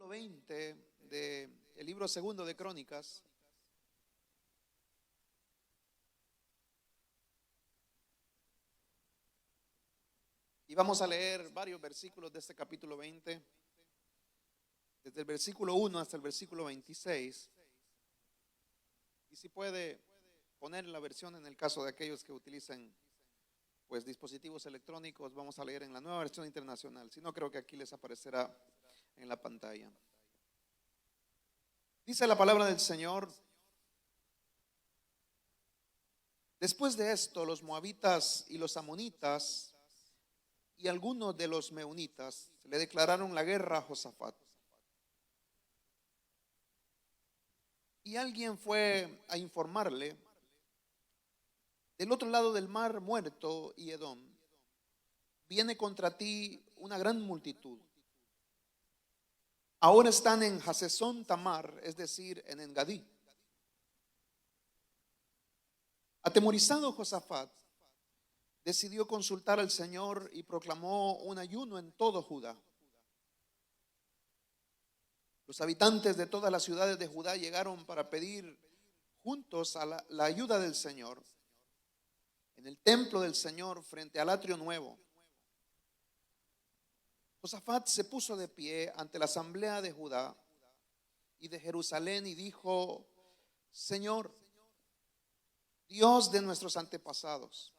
20 del libro segundo de Crónicas. Y vamos a leer varios versículos de este capítulo 20, desde el versículo 1 hasta el versículo 26. Y si puede poner la versión en el caso de aquellos que utilicen pues dispositivos electrónicos, vamos a leer en la nueva versión internacional. Si no, creo que aquí les aparecerá en la pantalla. Dice la palabra del Señor: después de esto, los moabitas y los amonitas y algunos de los meunitas le declararon la guerra a Josafat. Y alguien fue a informarle: del otro lado del mar Muerto y Edom viene contra ti una gran multitud. Ahora están en Hasezón Tamar, es decir, en Engadí. Atemorizado Josafat decidió consultar al Señor y proclamó un ayuno en todo Judá. Los habitantes de todas las ciudades de Judá llegaron para pedir juntos a la ayuda del Señor en el templo del Señor frente al atrio nuevo. Josafat se puso de pie ante la asamblea de Judá y de Jerusalén y dijo: Señor, Dios de nuestros antepasados,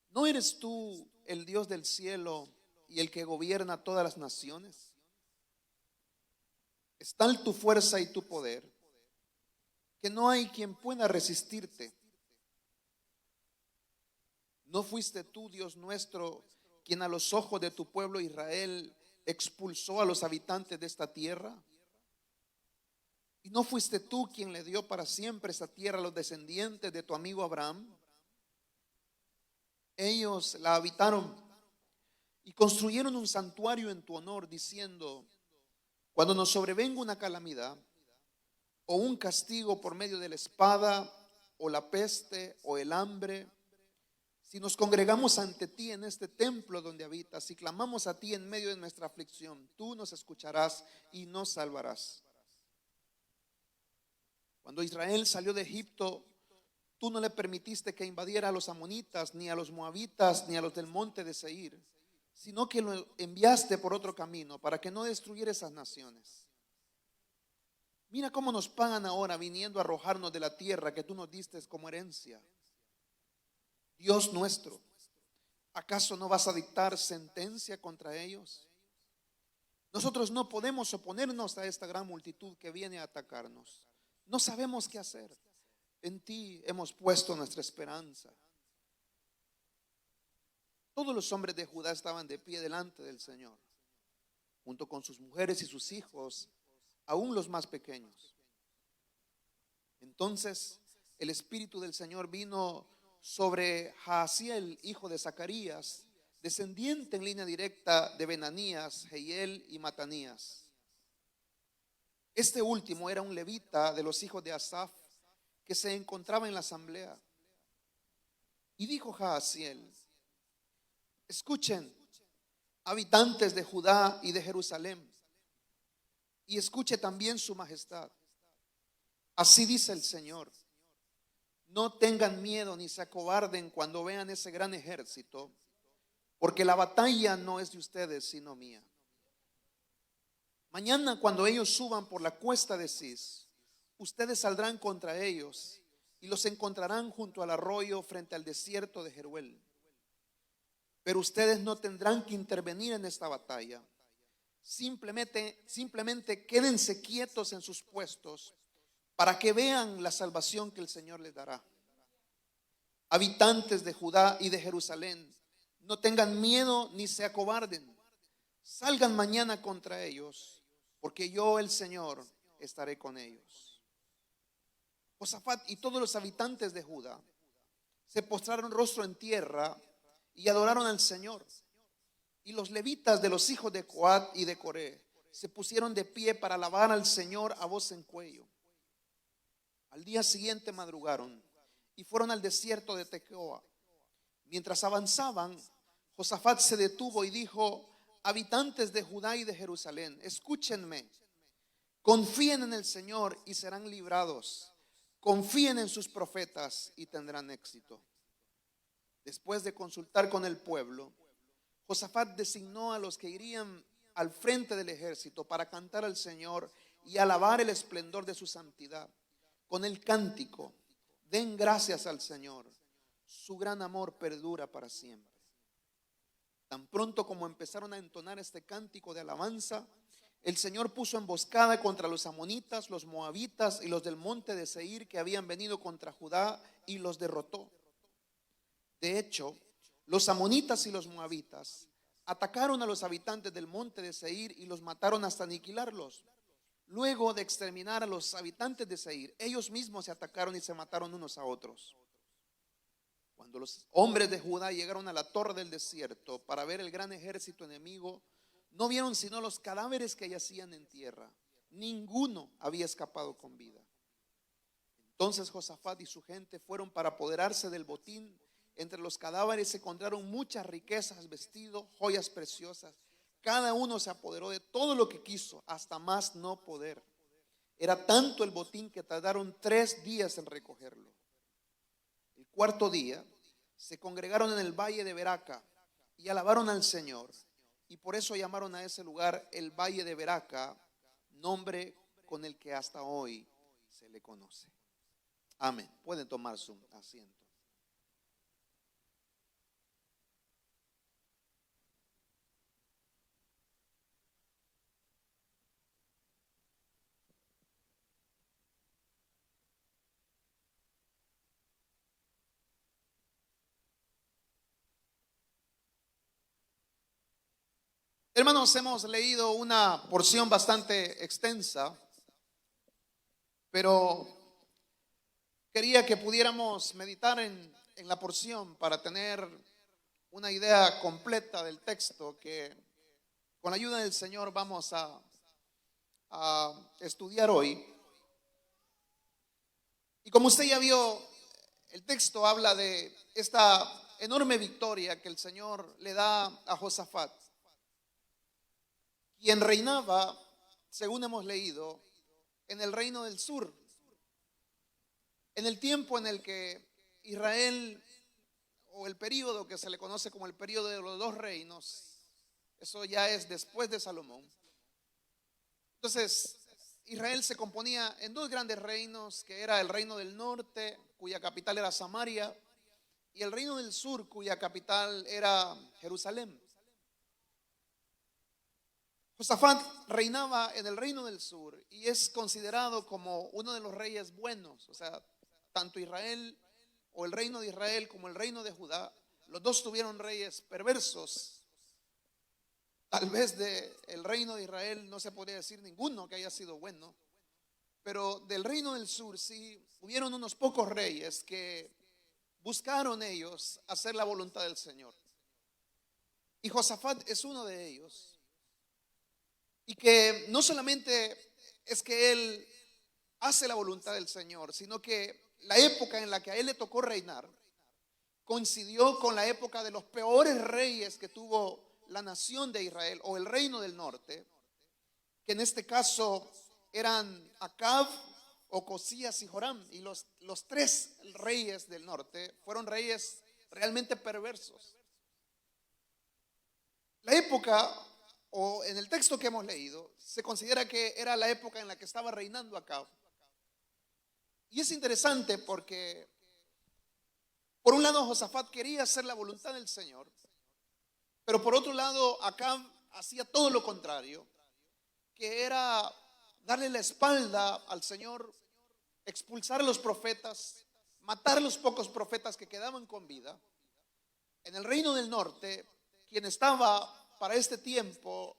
¿no eres tú el Dios del cielo y el que gobierna todas las naciones? Es tal tu fuerza y tu poder que no hay quien pueda resistirte. ¿No fuiste tú, Dios nuestro, quien a los ojos de tu pueblo Israel expulsó a los habitantes de esta tierra? ¿Y no fuiste tú quien le dio para siempre esa tierra a los descendientes de tu amigo Abraham? Ellos la habitaron y construyeron un santuario en tu honor, diciendo: cuando nos sobrevenga una calamidad o un castigo por medio de la espada o la peste o el hambre, si nos congregamos ante ti en este templo donde habitas y clamamos a ti en medio de nuestra aflicción, tú nos escucharás y nos salvarás. Cuando Israel salió de Egipto, tú no le permitiste que invadiera a los amonitas, ni a los moabitas, ni a los del monte de Seir, sino que lo enviaste por otro camino para que no destruyera esas naciones. Mira cómo nos pagan ahora viniendo a arrojarnos de la tierra que tú nos diste como herencia. Dios nuestro, ¿acaso no vas a dictar sentencia contra ellos? Nosotros no podemos oponernos a esta gran multitud que viene a atacarnos. No sabemos qué hacer. En ti hemos puesto nuestra esperanza. Todos los hombres de Judá estaban de pie delante del Señor, junto con sus mujeres y sus hijos, aún los más pequeños. Entonces el Espíritu del Señor vino sobre Jaasiel, hijo de Zacarías, descendiente en línea directa de Benanías, Jehiel y Matanías. Este último era un levita de los hijos de Asaf, que se encontraba en la asamblea. Y dijo Jaasiel: escuchen, habitantes de Judá y de Jerusalén, y escuche también su majestad. Así dice el Señor: no tengan miedo ni se acobarden cuando vean ese gran ejército, porque la batalla no es de ustedes sino mía. Mañana, cuando ellos suban por la cuesta de Cis, ustedes saldrán contra ellos y los encontrarán junto al arroyo frente al desierto de Jeruel. Pero ustedes no tendrán que intervenir en esta batalla. Simplemente quédense quietos en sus puestos para que vean la salvación que el Señor les dará. Habitantes de Judá y de Jerusalén, no tengan miedo ni se acobarden. Salgan mañana contra ellos, porque yo, el Señor, estaré con ellos. Josafat y todos los habitantes de Judá se postraron rostro en tierra y adoraron al Señor. Y los levitas de los hijos de Coat y de Coré se pusieron de pie para alabar al Señor a voz en cuello. Al día siguiente madrugaron y fueron al desierto de Tecoa. Mientras avanzaban, Josafat se detuvo y dijo: habitantes de Judá y de Jerusalén, escúchenme, confíen en el Señor y serán librados, confíen en sus profetas y tendrán éxito. Después de consultar con el pueblo, Josafat designó a los que irían al frente del ejército para cantar al Señor y alabar el esplendor de su santidad. Con el cántico, den gracias al Señor, su gran amor perdura para siempre. Tan pronto como empezaron a entonar este cántico de alabanza, el Señor puso emboscada contra los amonitas, los moabitas y los del monte de Seir que habían venido contra Judá y los derrotó. De hecho, los amonitas y los moabitas atacaron a los habitantes del monte de Seir y los mataron hasta aniquilarlos. Luego de exterminar a los habitantes de Seir, ellos mismos se atacaron y se mataron unos a otros. Cuando los hombres de Judá llegaron a la torre del desierto para ver el gran ejército enemigo, no vieron sino los cadáveres que yacían en tierra. Ninguno había escapado con vida. Entonces Josafat y su gente fueron para apoderarse del botín. Entre los cadáveres se encontraron muchas riquezas, vestidos, joyas preciosas. Cada uno se apoderó de todo lo que quiso, hasta más no poder. Era tanto el botín que tardaron 3 días en recogerlo. El cuarto día se congregaron en el valle de Beraca y alabaron al Señor. Y por eso llamaron a ese lugar el valle de Beraca, nombre con el que hasta hoy se le conoce. Amén. Pueden tomar su asiento. Hermanos, hemos leído una porción bastante extensa, pero quería que pudiéramos meditar en la porción para tener una idea completa del texto que con la ayuda del Señor vamos a estudiar hoy. Y como usted ya vio, el texto habla de esta enorme victoria que el Señor le da a Josafat, quien reinaba, según hemos leído, en el reino del sur, en el tiempo en el que Israel, o el periodo que se le conoce como el periodo de los 2 reinos, eso ya es después de Salomón. Entonces, Israel se componía en 2 grandes reinos, que era el reino del norte, cuya capital era Samaria, y el reino del sur, cuya capital era Jerusalén. Josafat reinaba en el reino del sur y es considerado como uno de los reyes buenos. O sea, tanto Israel o el reino de Israel como el reino de Judá, los dos tuvieron reyes perversos. Tal vez del reino de Israel no se podría decir ninguno que haya sido bueno, pero del reino del sur sí hubieron unos pocos reyes que buscaron ellos hacer la voluntad del Señor. Y Josafat es uno de ellos. Y que no solamente es que él hace la voluntad del Señor, sino que la época en la que a él le tocó reinar coincidió con la época de los peores reyes que tuvo la nación de Israel o el reino del norte, que en este caso eran Acab, Ocosías y Joram. Y los 3 reyes del norte fueron reyes realmente perversos. La época, o en el texto que hemos leído, se considera que era la época en la que estaba reinando Acab. Y es interesante porque, por un lado, Josafat quería hacer la voluntad del Señor, pero por otro lado, Acab hacía todo lo contrario, que era darle la espalda al Señor, expulsar a los profetas, matar a los pocos profetas que quedaban con vida. En el reino del norte, quien estaba para este tiempo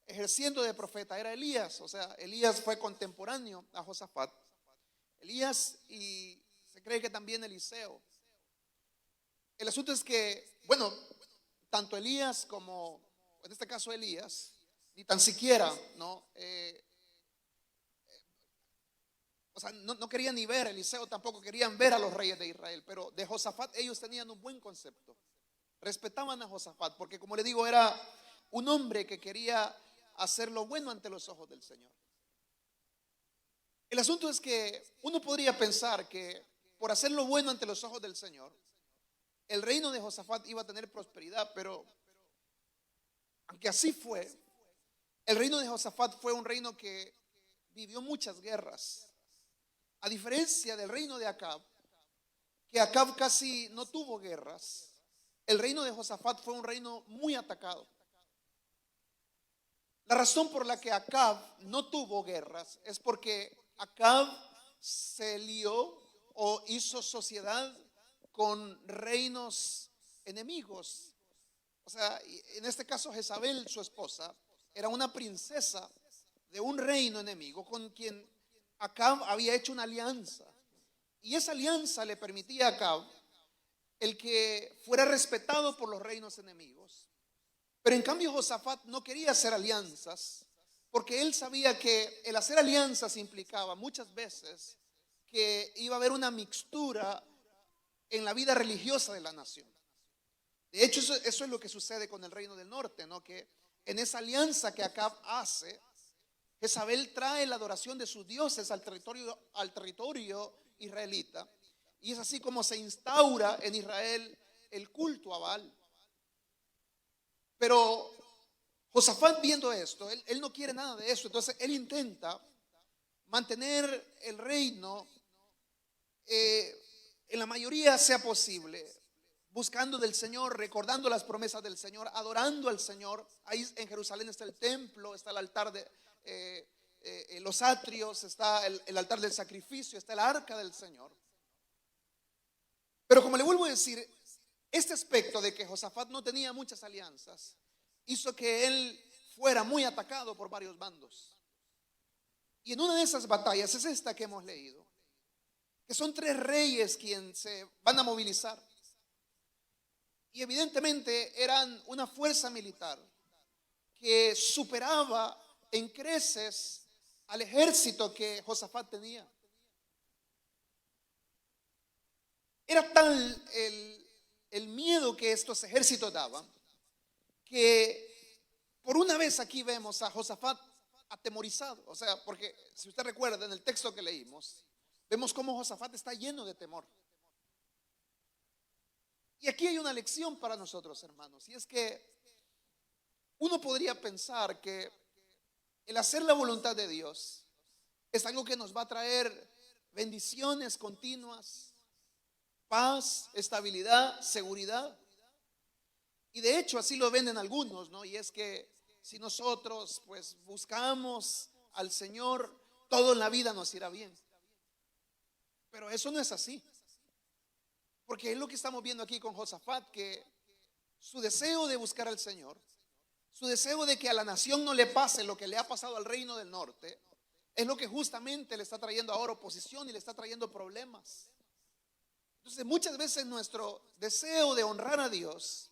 ejerciendo de profeta era Elías. O sea, Elías fue contemporáneo a Josafat. Elías, y se cree que también Eliseo. El asunto es que, bueno, tanto Elías como, en este caso Elías, ni tan siquiera, ¿no? O sea, no querían ni ver, Eliseo tampoco querían ver a los reyes de Israel, pero de Josafat ellos tenían un buen concepto. Respetaban a Josafat porque, como le digo, era un hombre que quería hacer lo bueno ante los ojos del Señor. El asunto es que uno podría pensar que por hacer lo bueno ante los ojos del Señor, el reino de Josafat iba a tener prosperidad, pero aunque así fue, el reino de Josafat fue un reino que vivió muchas guerras. A diferencia del reino de Acab, que Acab casi no tuvo guerras, el reino de Josafat fue un reino muy atacado. La razón por la que Acab no tuvo guerras es porque Acab se lió o hizo sociedad con reinos enemigos. O sea, en este caso Jezabel, su esposa, era una princesa de un reino enemigo con quien Acab había hecho una alianza. Y esa alianza le permitía a Acab el que fuera respetado por los reinos enemigos. Pero en cambio Josafat no quería hacer alianzas, porque él sabía que el hacer alianzas implicaba muchas veces que iba a haber una mixtura en la vida religiosa de la nación. De hecho, eso es lo que sucede con el reino del norte, ¿no? Que en esa alianza que Acab hace, Jezabel trae la adoración de sus dioses al territorio israelita. Y es así como se instaura en Israel el culto a Baal. Pero Josafat, viendo esto, él no quiere nada de eso. Entonces él intenta mantener el reino en la mayoría sea posible, buscando del Señor, recordando las promesas del Señor, adorando al Señor. Ahí en Jerusalén está el templo, está el altar de los atrios, está el altar del sacrificio, está el arca del Señor. Pero como le vuelvo a decir, este aspecto de que Josafat no tenía muchas alianzas hizo que él fuera muy atacado por varios bandos. Y en una de esas batallas es esta que hemos leído, que son 3 reyes quienes se van a movilizar. Y evidentemente eran una fuerza militar que superaba en creces al ejército que Josafat tenía. Era tal el miedo que estos ejércitos daban, que por una vez aquí vemos a Josafat atemorizado. O sea, porque si usted recuerda en el texto que leímos, vemos cómo Josafat está lleno de temor. Y aquí hay una lección para nosotros, hermanos, y es que uno podría pensar que el hacer la voluntad de Dios es algo que nos va a traer bendiciones continuas, paz, estabilidad, seguridad. Y de hecho así lo ven en algunos, ¿no? Y es que si nosotros pues buscamos al Señor, todo en la vida nos irá bien. Pero eso no es así. Porque es lo que estamos viendo aquí con Josafat, que su deseo de buscar al Señor, su deseo de que a la nación no le pase lo que le ha pasado al reino del norte, es lo que justamente le está trayendo ahora oposición y le está trayendo problemas. Entonces muchas veces nuestro deseo de honrar a Dios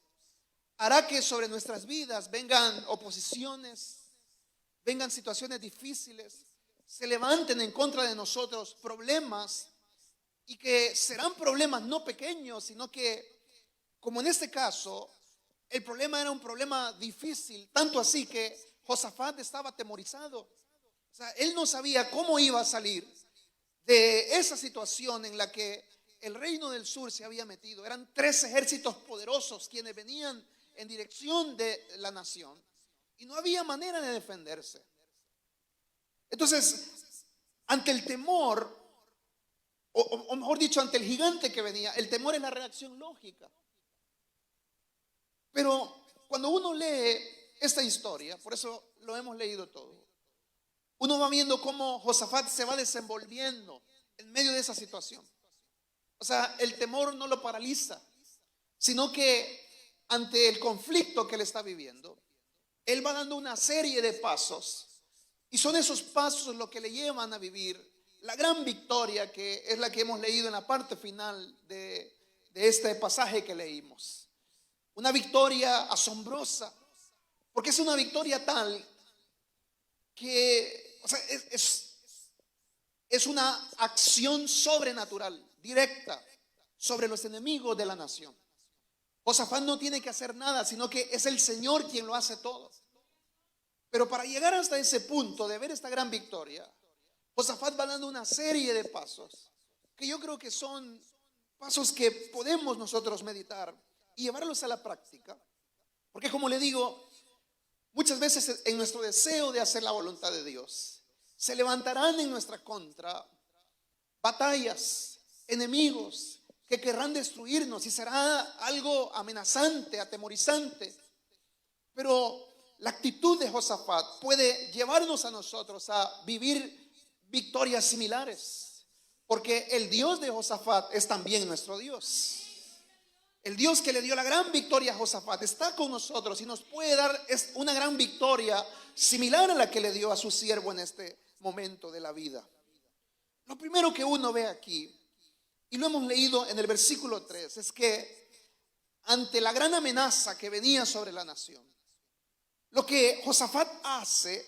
hará que sobre nuestras vidas vengan oposiciones, vengan situaciones difíciles, se levanten en contra de nosotros problemas, y que serán problemas no pequeños, sino que, como en este caso, el problema era un problema difícil, tanto así que Josafat estaba atemorizado. O sea, él no sabía cómo iba a salir de esa situación en la que el reino del sur se había metido. Eran 3 ejércitos poderosos quienes venían en dirección de la nación y no había manera de defenderse. Entonces, ante el temor, o mejor dicho, ante el gigante que venía, el temor es la reacción lógica. Pero cuando uno lee esta historia, por eso lo hemos leído todo, uno va viendo cómo Josafat se va desenvolviendo en medio de esa situación. O sea, el temor no lo paraliza, sino que ante el conflicto que él está viviendo, él va dando una serie de pasos, y son esos pasos los que le llevan a vivir la gran victoria que es la que hemos leído en la parte final de este pasaje que leímos. Una victoria asombrosa, porque es una victoria tal que, o sea, es una acción sobrenatural, directa, sobre los enemigos de la nación. Josafat no tiene que hacer nada, sino que es el Señor quien lo hace todo. Pero para llegar hasta ese punto de ver esta gran victoria, Josafat va dando una serie de pasos que yo creo que son pasos que podemos nosotros meditar y llevarlos a la práctica. Porque como le digo, muchas veces en nuestro deseo de hacer la voluntad de Dios, se levantarán en nuestra contra batallas, enemigos que querrán destruirnos y será algo amenazante, atemorizante. Pero la actitud de Josafat puede llevarnos a nosotros a vivir victorias similares, porque el Dios de Josafat es también nuestro Dios. El Dios que le dio la gran victoria a Josafat está con nosotros y nos puede dar una gran victoria similar a la que le dio a su siervo en este momento de la vida. Lo primero que uno ve aquí, y lo hemos leído en el versículo 3, es que ante la gran amenaza que venía sobre la nación, lo que Josafat hace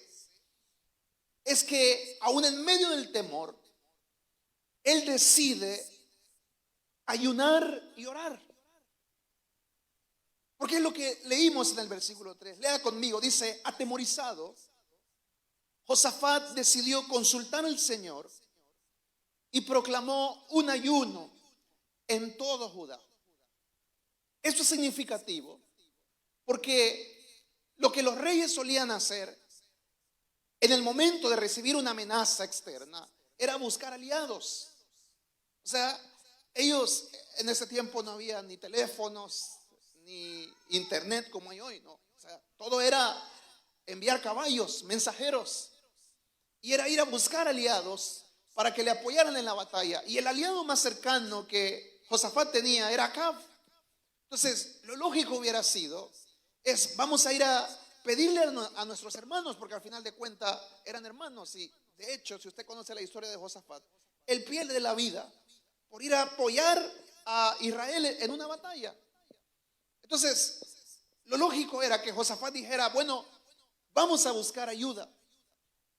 es que aún en medio del temor, él decide ayunar y orar. Porque es lo que leímos en el versículo 3. Lea conmigo, dice: atemorizado, Josafat decidió consultar al Señor y proclamó un ayuno en todo Judá. Esto es significativo porque lo que los reyes solían hacer en el momento de recibir una amenaza externa era buscar aliados. O sea, ellos en ese tiempo no había ni teléfonos ni internet como hay hoy, ¿no? O sea, todo era enviar caballos, mensajeros, y era ir a buscar aliados para que le apoyaran en la batalla. Y el aliado más cercano que Josafat tenía era Acab. Entonces, lo lógico hubiera sido, vamos a ir a pedirle a nuestros hermanos, porque al final de cuentas eran hermanos. Y de hecho, si usted conoce la historia de Josafat, él pierde la vida por ir a apoyar a Israel en una batalla. Entonces, lo lógico era que Josafat dijera: bueno, vamos a buscar ayuda,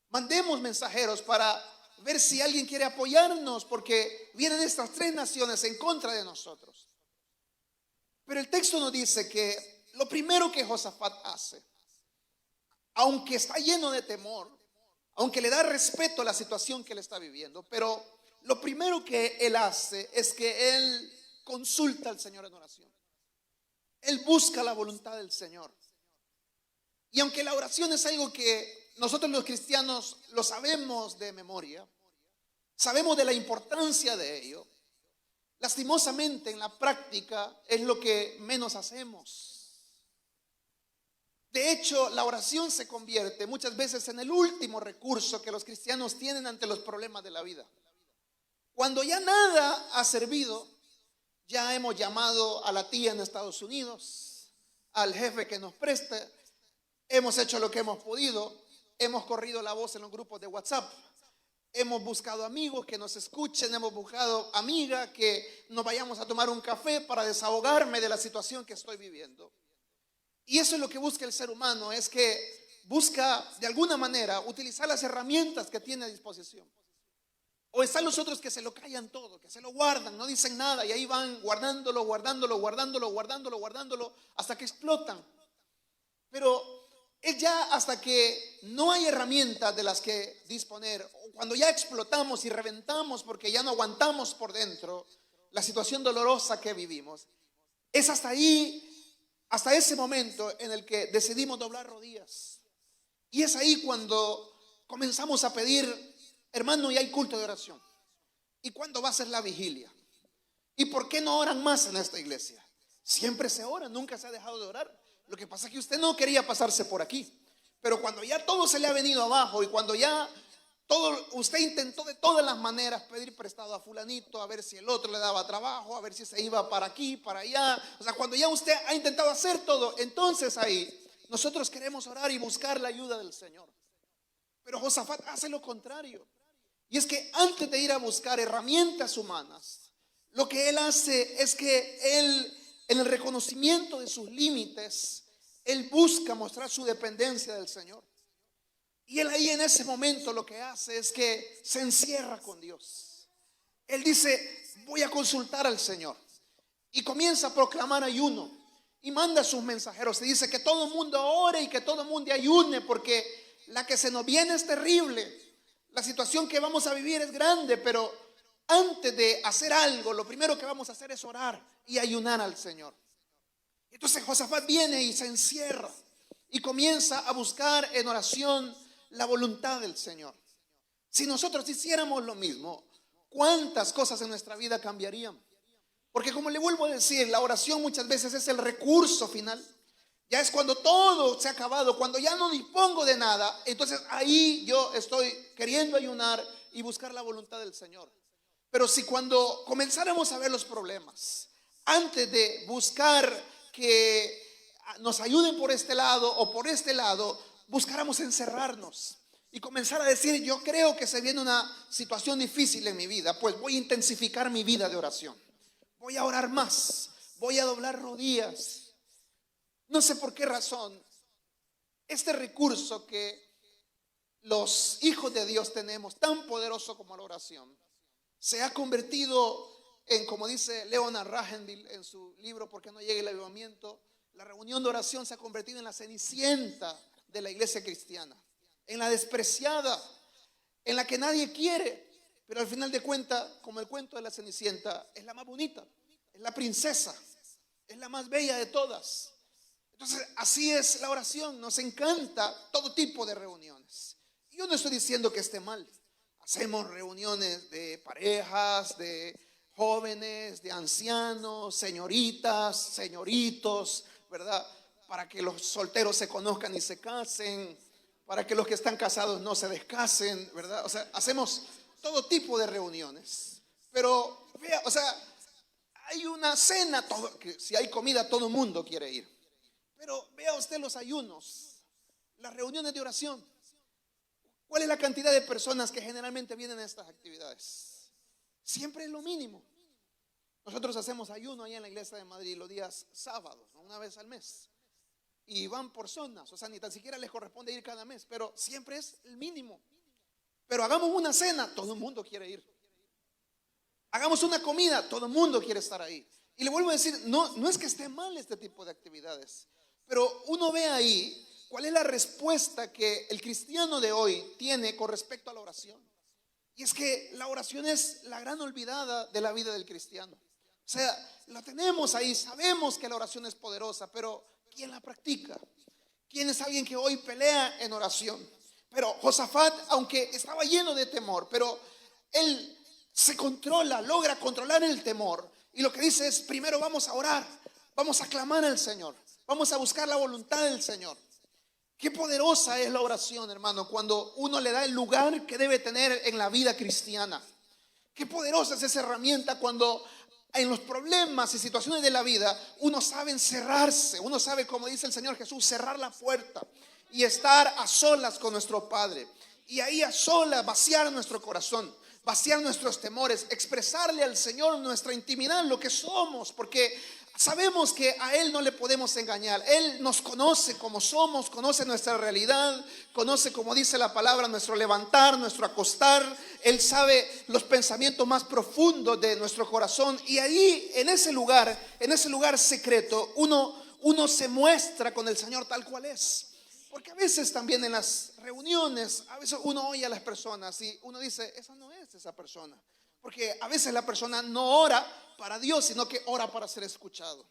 mandemos mensajeros para ver si alguien quiere apoyarnos, porque vienen estas tres naciones en contra de nosotros. Pero el texto nos dice que lo primero que Josafat hace, aunque está lleno de temor, aunque le da respeto a la situación que él está viviendo, pero lo primero que él hace es que él consulta al Señor en oración. Él busca la voluntad del Señor. Y aunque la oración es algo que nosotros los cristianos lo sabemos de memoria, sabemos de la importancia de ello, lastimosamente en la práctica es lo que menos hacemos. De hecho, la oración se convierte muchas veces en el último recurso que los cristianos tienen ante los problemas de la vida. Cuando ya nada ha servido, ya hemos llamado a la tía en Estados Unidos, al jefe que nos presta, hemos hecho lo que hemos podido, hemos corrido la voz en los grupos de WhatsApp, hemos buscado amigos que nos escuchen, hemos buscado amigas que nos vayamos a tomar un café para desahogarme de la situación que estoy viviendo. Y eso es lo que busca el ser humano, es que busca de alguna manera utilizar las herramientas que tiene a disposición. O están los otros que se lo callan todo, que se lo guardan, no dicen nada y ahí van guardándolo hasta que explotan. Pero es ya hasta que no hay herramientas de las que disponer, o cuando ya explotamos y reventamos porque ya no aguantamos por dentro la situación dolorosa que vivimos, es hasta ahí, hasta ese momento en el que decidimos doblar rodillas. Y es ahí cuando comenzamos a pedir: hermano, ya hay culto de oración. ¿Y cuándo va a ser la vigilia? ¿Y por qué no oran más en esta iglesia? Siempre se ora, nunca se ha dejado de orar. Lo que pasa es que usted no quería pasarse por aquí. Pero cuando ya todo se le ha venido abajo y cuando ya todo, usted intentó de todas las maneras pedir prestado a fulanito, a ver si el otro le daba trabajo, a ver si se iba para aquí, para allá. O sea, cuando ya usted ha intentado hacer todo, entonces ahí nosotros queremos orar y buscar la ayuda del Señor. Pero Josafat hace lo contrario. Y es que antes de ir a buscar herramientas humanas, lo que él hace es que él, en el reconocimiento de sus límites, él busca mostrar su dependencia del Señor. Y él ahí en ese momento lo que hace es que se encierra con Dios. Él dice: voy a consultar al Señor. Y comienza a proclamar ayuno. y manda a sus mensajeros y dice que todo el mundo ore y que todo el mundo ayune, porque la que se nos viene es terrible. La situación que vamos a vivir es grande, pero antes de hacer algo, lo primero que vamos a hacer es orar y ayunar al Señor. Entonces Josafat viene y se encierra y comienza a buscar en oración la voluntad del Señor. Si nosotros hiciéramos lo mismo, ¿cuántas cosas en nuestra vida cambiarían? Porque como le vuelvo a decir, la oración muchas veces es el recurso final. Ya es cuando todo se ha acabado, cuando ya no dispongo de nada, entonces ahí yo estoy queriendo ayunar y buscar la voluntad del Señor. Pero si cuando comenzáramos a ver los problemas, antes de buscar que nos ayuden por este lado o por este lado, buscáramos encerrarnos y comenzar a decir, yo creo que se viene una situación difícil en mi vida, pues voy a intensificar mi vida de oración. Voy a orar más, voy a doblar rodillas. No sé por qué razón este recurso que los hijos de Dios tenemos, tan poderoso como la oración, se ha convertido en, como dice Leonard Ravenhill en su libro ¿Por qué no llega el avivamiento?, la reunión de oración se ha convertido en la cenicienta de la iglesia cristiana, en la despreciada, en la que nadie quiere, pero al final de cuentas, como el cuento de la cenicienta, es la más bonita, es la princesa, es la más bella de todas. Entonces así es la oración, nos encanta todo tipo de reuniones. Y yo no estoy diciendo que esté mal. Hacemos reuniones de parejas, de jóvenes, de ancianos, señoritas, señoritos, ¿verdad? Para que los solteros se conozcan y se casen, para que los que están casados no se descasen, ¿verdad? O sea, hacemos todo tipo de reuniones. Pero vea, o sea, hay una cena, que si hay comida todo el mundo quiere ir. Pero vea usted los ayunos, las reuniones de oración. ¿Cuál es la cantidad de personas que generalmente vienen a estas actividades? Siempre es lo mínimo. Nosotros hacemos ayuno ahí en la iglesia de Madrid los días sábados, ¿no? Una vez al mes. Y van por zonas, o sea, ni tan siquiera les corresponde ir cada mes, pero siempre es el mínimo. Pero hagamos una cena, todo el mundo quiere ir. Hagamos una comida, todo el mundo quiere estar ahí. Y le vuelvo a decir, no es que esté mal este tipo de actividades, pero uno ve ahí cuál es la respuesta que el cristiano de hoy tiene con respecto a la oración. Y es que la oración es la gran olvidada de la vida del cristiano. O sea, la tenemos ahí, sabemos que la oración es poderosa, pero ¿quién la practica? ¿Quién es alguien que hoy pelea en oración? Pero Josafat, aunque estaba lleno de temor, pero él se controla, logra controlar el temor. Y lo que dice es, primero vamos a orar, vamos a clamar al Señor, vamos a buscar la voluntad del Señor. Qué poderosa es la oración, hermano, cuando uno le da el lugar que debe tener en la vida cristiana. Qué poderosa es esa herramienta cuando en los problemas y situaciones de la vida uno sabe encerrarse, uno sabe, como dice el Señor Jesús, cerrar la puerta y estar a solas con nuestro Padre. Y ahí a solas vaciar nuestro corazón, vaciar nuestros temores, expresarle al Señor nuestra intimidad, lo que somos, porque sabemos que a Él no le podemos engañar. Él nos conoce como somos, conoce nuestra realidad, conoce, como dice la palabra, nuestro levantar, nuestro acostar. Él sabe los pensamientos más profundos de nuestro corazón. Y ahí, en ese lugar secreto, uno se muestra con el Señor tal cual es. Porque a veces también en las reuniones, a veces uno oye a las personas y uno dice, esa no es esa persona. Porque a veces la persona no ora para Dios, sino que ora para ser escuchado.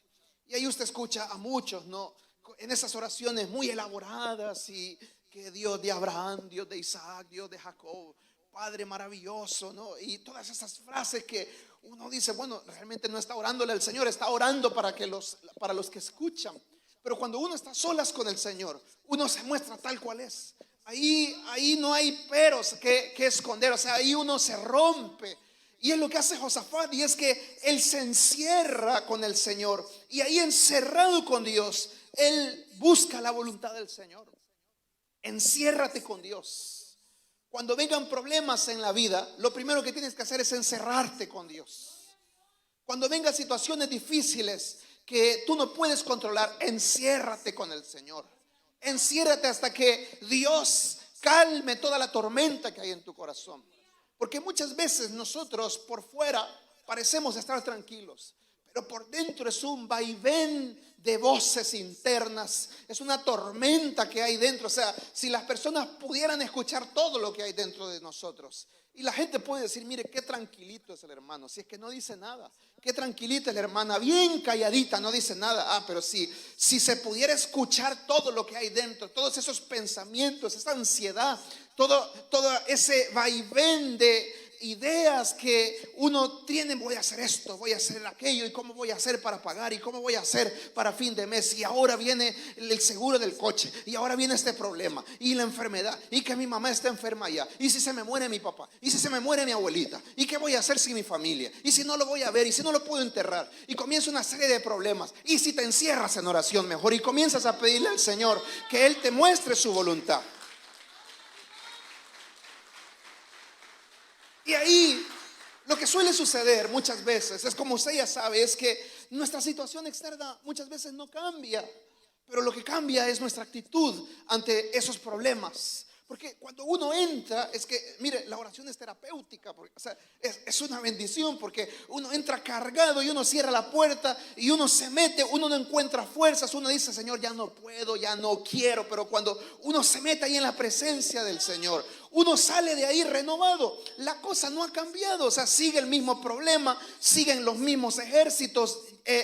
Y ahí usted escucha a muchos, ¿no? En esas oraciones muy elaboradas y que Dios de Abraham, Dios de Isaac, Dios de Jacob, Padre maravilloso, ¿no? Y todas esas frases que uno dice, bueno, realmente no está orándole al Señor, está orando para los que escuchan. Pero cuando uno está solas con el Señor, uno se muestra tal cual es. Ahí no hay peros que esconder, o sea, ahí uno se rompe. Y es lo que hace Josafat, y es que él se encierra con el Señor. Y ahí encerrado con Dios, él busca la voluntad del Señor. Enciérrate con Dios. Cuando vengan problemas en la vida, lo primero que tienes que hacer es encerrarte con Dios. Cuando vengan situaciones difíciles que tú no puedes controlar, enciérrate con el Señor. Enciérrate hasta que Dios calme toda la tormenta que hay en tu corazón. Porque muchas veces nosotros por fuera parecemos estar tranquilos, pero por dentro es un vaivén de voces internas, es una tormenta que hay dentro. O sea, si las personas pudieran escuchar todo lo que hay dentro de nosotros, y la gente puede decir, mire, qué tranquilito es el hermano, si es que no dice nada, qué tranquilita es la hermana, bien calladita, no dice nada. Pero si se pudiera escuchar todo lo que hay dentro, todos esos pensamientos, esa ansiedad, todo ese vaivén de ideas que uno tiene, voy a hacer esto, voy a hacer aquello, y cómo voy a hacer para pagar, y cómo voy a hacer para fin de mes, y ahora viene el seguro del coche, y ahora viene este problema, y la enfermedad, y que mi mamá está enferma ya, y si se me muere mi papá, y si se me muere mi abuelita, y qué voy a hacer sin mi familia, y si no lo voy a ver, y si no lo puedo enterrar, y comienza una serie de problemas. Y si te encierras en oración mejor y comienzas a pedirle al Señor que Él te muestre su voluntad. Y ahí lo que suele suceder muchas veces es, como usted ya sabe, es que nuestra situación externa muchas veces no cambia, pero lo que cambia es nuestra actitud ante esos problemas. Porque cuando uno entra, es que, mire, la oración es terapéutica, porque, o sea, es una bendición, porque uno entra cargado y uno cierra la puerta y uno se mete, uno no encuentra fuerzas, uno dice, Señor, ya no puedo, ya no quiero. Pero cuando uno se mete ahí en la presencia del Señor, uno sale de ahí renovado. La cosa no ha cambiado, o sea, sigue el mismo problema, siguen los mismos ejércitos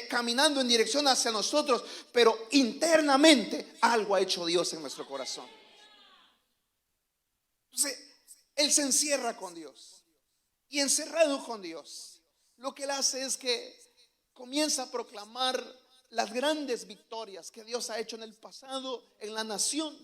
caminando en dirección hacia nosotros, pero internamente algo ha hecho Dios en nuestro corazón. Entonces, Él se encierra con Dios, y encerrado con Dios, lo que Él hace es que comienza a proclamar las grandes victorias que Dios ha hecho en el pasado en la nación.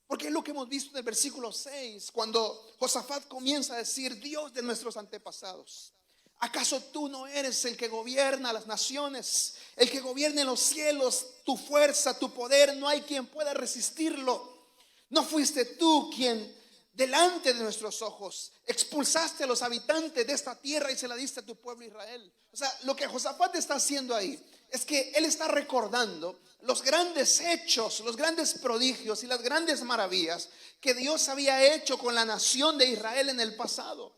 Porque es lo que hemos visto en el versículo 6, cuando Josafat comienza a decir, Dios de nuestros antepasados, ¿acaso tú no eres el que gobierna las naciones, el que gobierna en los cielos? Tu fuerza, tu poder, no hay quien pueda resistirlo. ¿No fuiste tú quien delante de nuestros ojos expulsaste a los habitantes de esta tierra y se la diste a tu pueblo Israel? O sea, lo que Josafat está haciendo ahí es que él está recordando los grandes hechos, los grandes prodigios y las grandes maravillas que Dios había hecho con la nación de Israel en el pasado.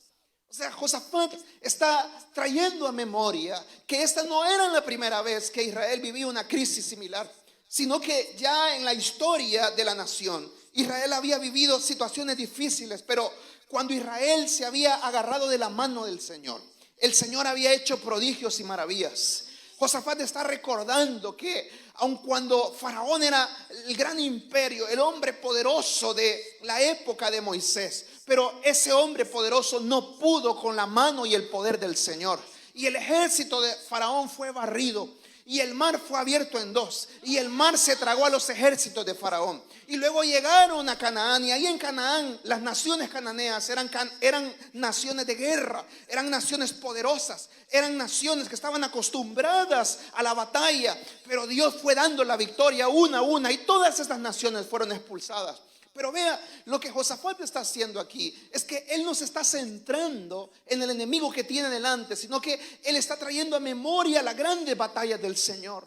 O sea, Josafat está trayendo a memoria que esta no era la primera vez que Israel vivía una crisis similar, sino que ya en la historia de la nación Israel había vivido situaciones difíciles. Pero cuando Israel se había agarrado de la mano del Señor, el Señor había hecho prodigios y maravillas. Josafat está recordando que aun cuando Faraón era el gran imperio, el hombre poderoso de la época de Moisés, pero ese hombre poderoso no pudo con la mano y el poder del Señor, y el ejército de Faraón fue barrido, y el mar fue abierto en dos, y el mar se tragó a los ejércitos de Faraón. Y luego llegaron a Canaán, y ahí en Canaán las naciones cananeas eran naciones de guerra, eran naciones poderosas, eran naciones que estaban acostumbradas a la batalla. Pero Dios fue dando la victoria una a una, y todas estas naciones fueron expulsadas. Pero vea, lo que Josafat está haciendo aquí es que él no se está centrando en el enemigo que tiene delante, sino que él está trayendo a memoria la grande batalla del Señor.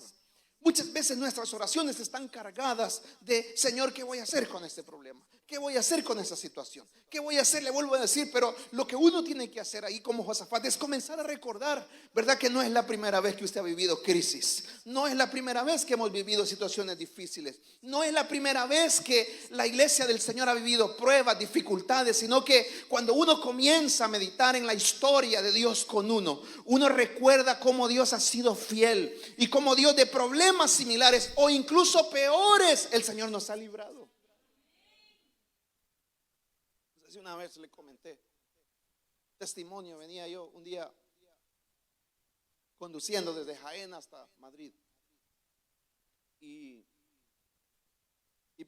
Muchas veces nuestras oraciones están cargadas de, Señor, ¿qué voy a hacer con este problema? ¿Qué voy a hacer con esa situación? ¿Qué voy a hacer? Le vuelvo a decir, pero lo que uno tiene que hacer ahí como Josafat es comenzar a recordar, ¿verdad? Que no es la primera vez que usted ha vivido crisis, no es la primera vez que hemos vivido situaciones difíciles, no es la primera vez que la iglesia del Señor ha vivido pruebas, dificultades, sino que cuando uno comienza a meditar en la historia de Dios con uno recuerda cómo Dios ha sido fiel y cómo Dios de problemas similares o incluso peores el Señor nos ha librado. Una vez le comenté testimonio, venía yo un día conduciendo desde Jaén hasta Madrid, y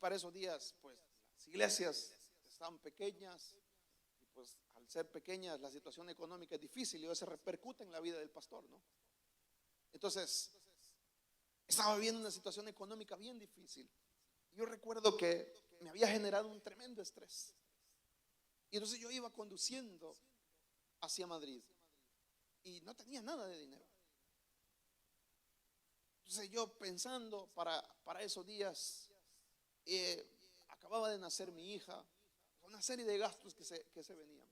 para esos días pues las iglesias estaban pequeñas, y pues al ser pequeñas la situación económica es difícil y eso se repercute en la vida del pastor, ¿no? Entonces estaba viviendo una situación económica bien difícil. Yo recuerdo que me había generado un tremendo estrés. Y entonces yo iba conduciendo hacia Madrid y no tenía nada de dinero. Entonces yo pensando para esos días, acababa de nacer mi hija, una serie de gastos que se venían.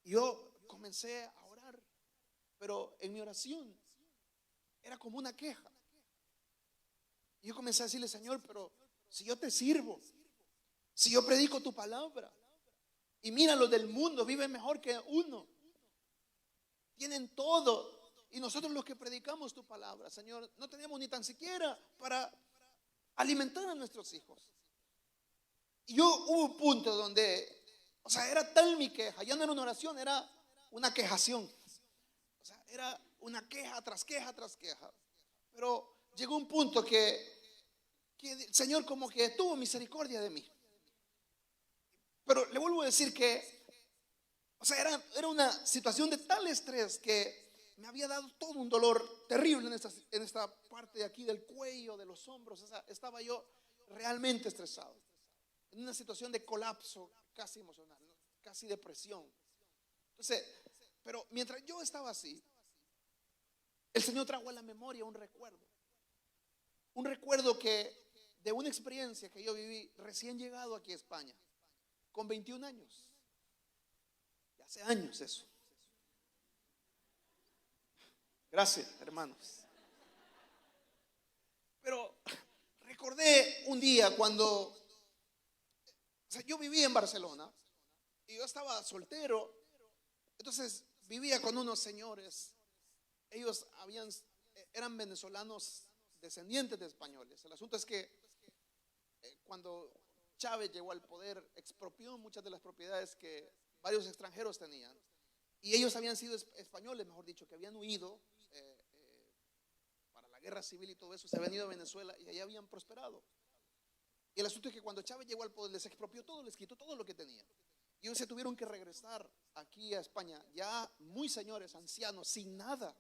Y yo comencé a orar, pero en mi oración era como una queja. Y yo comencé a decirle, Señor, pero si yo te sirvo, si yo predico tu palabra, y mira, los del mundo viven mejor que uno, tienen todo, y nosotros los que predicamos tu palabra, Señor, no tenemos ni tan siquiera para alimentar a nuestros hijos. Y yo hubo un punto donde, o sea, era tal mi queja, ya no era una oración, era una quejación. O sea, era una queja tras queja tras queja. Pero llegó un punto que el Señor como que tuvo misericordia de mí. Pero le vuelvo a decir que, o sea, era una situación de tal estrés que me había dado todo un dolor terrible en esta parte de aquí del cuello, de los hombros. O sea, estaba yo realmente estresado, en una situación de colapso casi emocional, ¿no? Casi depresión. Entonces, pero mientras yo estaba así, el Señor trajo a la memoria un recuerdo que de una experiencia que yo viví recién llegado aquí a España, con 21 años. Ya hace años eso. Gracias, hermanos. Pero recordé un día cuando, o sea, yo vivía en Barcelona y yo estaba soltero. Entonces vivía con unos señores. Ellos eran venezolanos descendientes de españoles. El asunto es que cuando Chávez llegó al poder, expropió muchas de las propiedades que varios extranjeros tenían. Y ellos habían sido españoles, mejor dicho, que habían huido para la guerra civil y todo eso. Se habían ido a Venezuela y allá habían prosperado. Y el asunto es que cuando Chávez llegó al poder, les expropió todo, les quitó todo lo que tenían. Y ellos se tuvieron que regresar aquí a España, ya muy señores, ancianos, sin nada.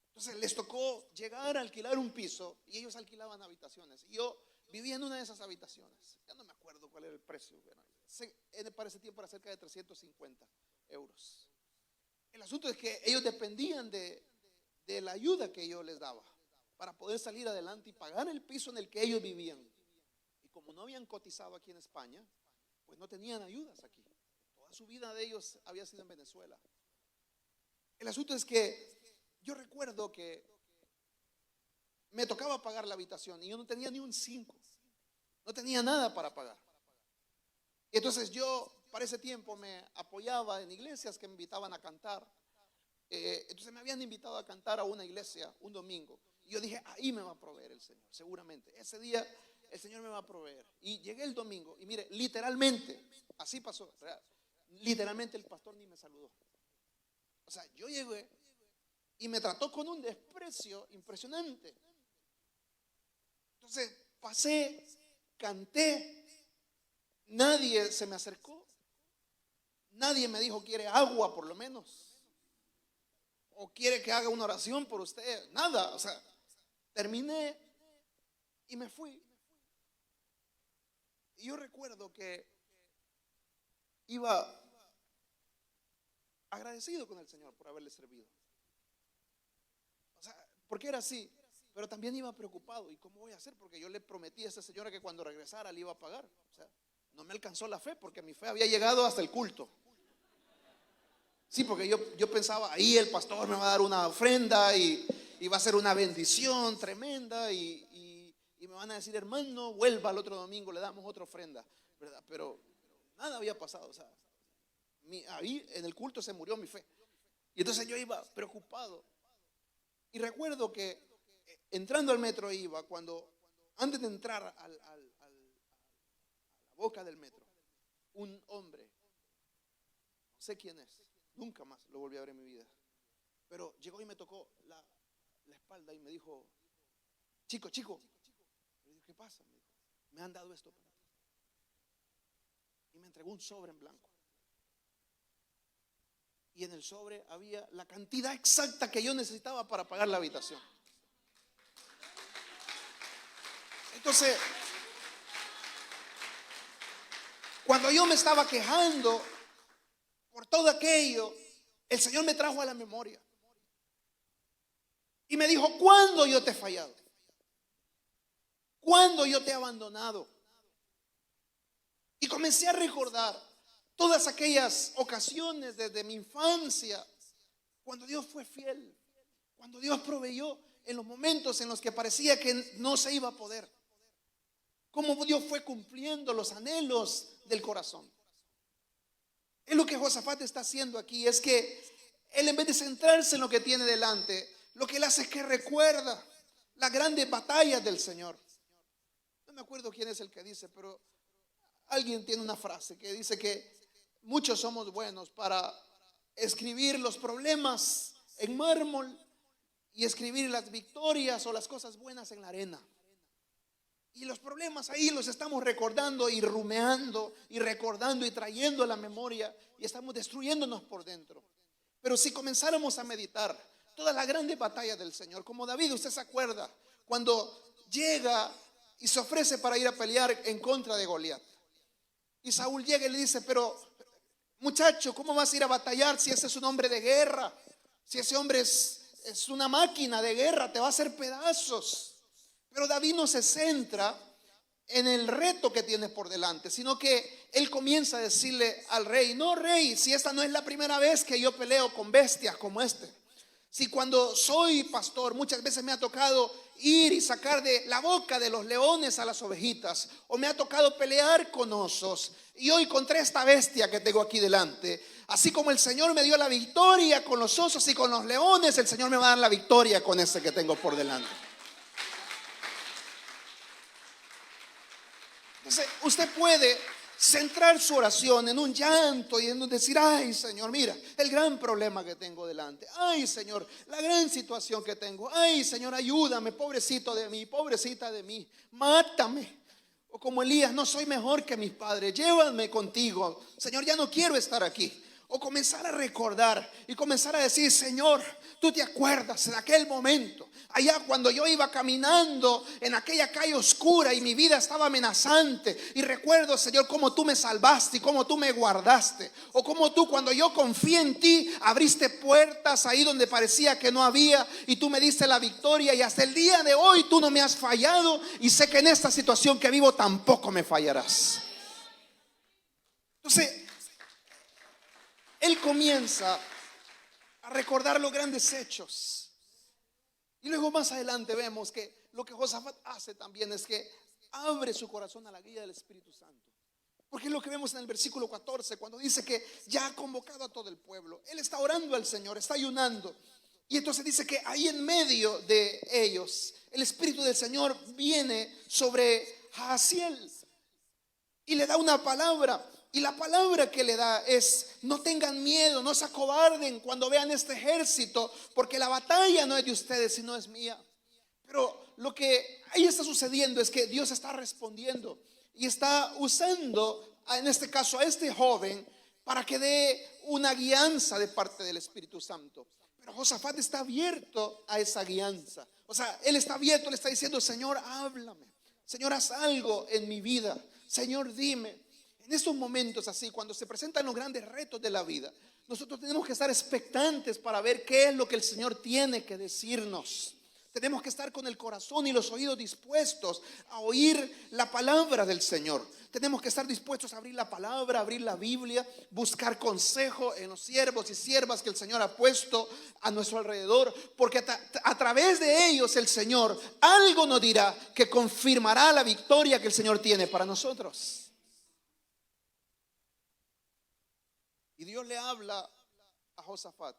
Entonces les tocó llegar a alquilar un piso y ellos alquilaban habitaciones. Y yo vivía en una de esas habitaciones. Ya no me acuerdo cuál era el precio. Para ese tiempo era cerca de 350 euros. El asunto es que ellos dependían de la ayuda que yo les daba para poder salir adelante y pagar el piso en el que ellos vivían. Y como no habían cotizado aquí en España, pues no tenían ayudas aquí. Toda su vida de ellos había sido en Venezuela. El asunto es que yo recuerdo que me tocaba pagar la habitación y yo no tenía ni un 5, no tenía nada para pagar. Y entonces yo para ese tiempo me apoyaba en iglesias que me invitaban a cantar. Entonces me habían invitado a cantar a una iglesia un domingo. Y yo dije, ahí me va a proveer el Señor, seguramente. Ese día el Señor me va a proveer. Y llegué el domingo y mire, literalmente, así pasó. Literalmente el pastor ni me saludó. O sea, yo llegué y me trató con un desprecio impresionante. Entonces pasé, canté, nadie se me acercó, nadie me dijo quiere agua por lo menos, o quiere que haga una oración por usted, nada. O sea, terminé y me fui. Y yo recuerdo que iba agradecido con el Señor por haberle servido. O sea, porque era así, pero también iba preocupado. ¿Y cómo voy a hacer? Porque yo le prometí a esa señora que cuando regresara le iba a pagar. O sea, no me alcanzó la fe porque mi fe había llegado hasta el culto. Sí, porque yo pensaba, ahí el pastor me va a dar una ofrenda y va a ser una bendición tremenda y me van a decir, hermano, vuelva al otro domingo, le damos otra ofrenda, ¿verdad? Pero nada había pasado. O sea, ahí en el culto se murió mi fe. Y entonces yo iba preocupado. Y recuerdo que entrando al metro iba, antes de entrar a la boca del metro, un hombre, no sé quién es, nunca más lo volví a ver en mi vida, pero llegó y me tocó la espalda y me dijo, chico. Le dije, ¿qué pasa? Me dijo, me han dado esto para ti. Y me entregó un sobre en blanco. Y en el sobre había la cantidad exacta que yo necesitaba para pagar la habitación. Entonces, cuando yo me estaba quejando por todo aquello, el Señor me trajo a la memoria y me dijo, ¿cuándo yo te he fallado? ¿Cuándo yo te he abandonado? Y comencé a recordar todas aquellas ocasiones desde mi infancia, cuando Dios fue fiel, Cuando Dios proveyó en los momentos en los que parecía que no se iba a poder. Cómo Dios fue cumpliendo los anhelos del corazón. Es lo que Josafat está haciendo aquí. Es que él, en vez de centrarse en lo que tiene delante, lo que él hace es que recuerda las grandes batallas del Señor. No me acuerdo quién es el que dice, pero alguien tiene una frase que dice que muchos somos buenos para escribir los problemas en mármol y escribir las victorias o las cosas buenas en la arena. Y los problemas ahí los estamos recordando y rumeando y recordando y trayendo a la memoria, y estamos destruyéndonos por dentro. Pero si comenzáramos a meditar toda la grande batalla del Señor, como David, usted se acuerda cuando llega y se ofrece para ir a pelear en contra de Goliat. Y Saúl llega y le dice: pero muchacho, ¿cómo vas a ir a batallar si ese es un hombre de guerra? Si ese hombre es una máquina de guerra, te va a hacer pedazos. Pero David no se centra en el reto que tiene por delante, sino que él comienza a decirle al rey: no, rey, si esta no es la primera vez que yo peleo con bestias como este. Si cuando soy pastor muchas veces me ha tocado ir y sacar de la boca de los leones a las ovejitas, o me ha tocado pelear con osos, y hoy contra esta bestia que tengo aquí delante, así como el Señor me dio la victoria con los osos y con los leones, el Señor me va a dar la victoria con este que tengo por delante. Entonces usted puede centrar su oración en un llanto y en decir: ay, Señor, mira el gran problema que tengo delante. Ay, Señor, la gran situación que tengo. Ay, Señor, ayúdame, pobrecito de mí, pobrecita de mí, mátame. O como Elías: no soy mejor que mis padres, llévame contigo, Señor, ya no quiero estar aquí. O comenzar a recordar y comenzar a decir: Señor, tú te acuerdas de aquel momento, allá cuando yo iba caminando en aquella calle oscura y mi vida estaba amenazante, y recuerdo, Señor, cómo tú me salvaste y cómo tú me guardaste. O cómo tú, cuando yo confié en ti, abriste puertas ahí donde parecía que no había, y tú me diste la victoria, y hasta el día de hoy tú no me has fallado, y sé que en esta situación que vivo tampoco me fallarás. Entonces él comienza a recordar los grandes hechos. Y luego más adelante vemos que lo que Josafat hace también es que abre su corazón a la guía del Espíritu Santo. Porque es lo que vemos en el versículo 14, cuando dice que ya ha convocado a todo el pueblo. Él está orando al Señor, está ayunando. Y entonces dice que ahí en medio de ellos el Espíritu del Señor viene sobre Jaasiel y le da una palabra. Y la palabra que le da es: no tengan miedo, no se acobarden cuando vean este ejército, porque la batalla no es de ustedes, sino es mía. Pero lo que ahí está sucediendo es que Dios está respondiendo y está usando, en este caso, a este joven para que dé una guianza de parte del Espíritu Santo. Pero Josafat está abierto a esa guianza. O sea, él está abierto, le está diciendo: Señor, háblame. Señor, haz algo en mi vida. Señor, dime. En estos momentos así, cuando se presentan los grandes retos de la vida, nosotros tenemos que estar expectantes para ver qué es lo que el Señor tiene que decirnos. Tenemos que estar con el corazón y los oídos dispuestos a oír la palabra del Señor. Tenemos que estar dispuestos a abrir la palabra, abrir la Biblia, buscar consejo en los siervos y siervas que el Señor ha puesto a nuestro alrededor, porque a través de ellos el Señor algo nos dirá que confirmará la victoria que el Señor tiene para nosotros. Y Dios le habla a Josafat